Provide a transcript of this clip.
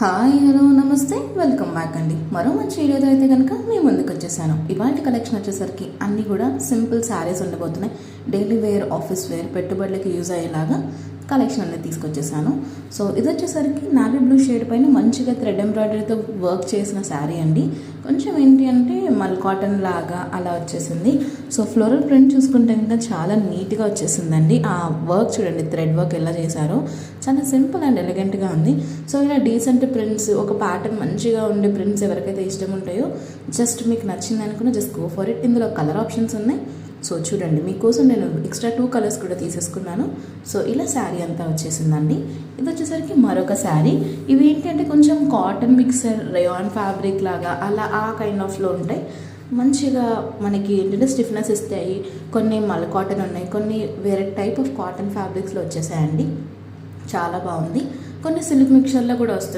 Hi hello నమస్తే welcome back అండి. మరో మంచి వీడియోతో అయితే కనుక మేము ముందుకు వచ్చేసాను. ఇవాళ కలెక్షన్ వచ్చేసరికి అన్నీ కూడా సింపుల్ శారీస్ ఉండబోతున్నాయి. డైలీ వేర్, ఆఫీస్ వేర్, పెట్టుబడులకి యూజ్ అయ్యేలాగా కలెక్షన్ అనేది తీసుకొచ్చేసాను. సో ఇది వచ్చేసరికి నావీ బ్లూ షేడ్ పైన మంచిగా థ్రెడ్ ఎంబ్రాయిడరీతో వర్క్ చేసిన శారీ అండి. కొంచెం ఏంటి అంటే మల్ కాటన్ లాగా అలా వచ్చేసింది. సో ఫ్లోరల్ ప్రింట్ చూసుకుంటే ఇంకా చాలా నీట్గా వచ్చేసిందండి. ఆ వర్క్ చూడండి, థ్రెడ్ వర్క్ ఎలా చేశారో చాలా సింపుల్ అండ్ ఎలిగెంట్గా ఉంది. సో ఇలా డీసెంట్ ప్రింట్స్, ఒక ప్యాటర్న్ మంచిగా ఉండే ప్రింట్స్ ఎవరికైతే ఇష్టం ఉంటాయో జస్ట్ మీకు నచ్చింది అనుకున్న జస్ట్ గో ఫర్ ఇట్. ఇందులో కలర్ ఆప్షన్స్ ఉన్నాయి. సో చూడండి, మీకోసం నేను ఎక్స్ట్రా 2 కలర్స్ కూడా తీసేసుకున్నాను. సో ఇలా శారీ అంతా వచ్చేసిందండి. ఇది వచ్చేసరికి మరొక శారీ. ఇవి ఏంటంటే కొంచెం కాటన్ మిక్సర్, రేయాన్ ఫ్యాబ్రిక్ లాగా అలా ఆ కైండ్ ఆఫ్లో ఉంటాయి. మంచిగా మనకి ఏంటంటే స్టిఫ్నెస్ ఇస్తాయి. కొన్ని మల్ కాటన్ ఉన్నాయి, కొన్ని వేరే టైప్ ఆఫ్ కాటన్ ఫ్యాబ్రిక్స్లో వచ్చేసాయండి. చాలా బాగుంది. కొన్ని సిల్క్ మిక్చర్లో కూడా వస్తుంది.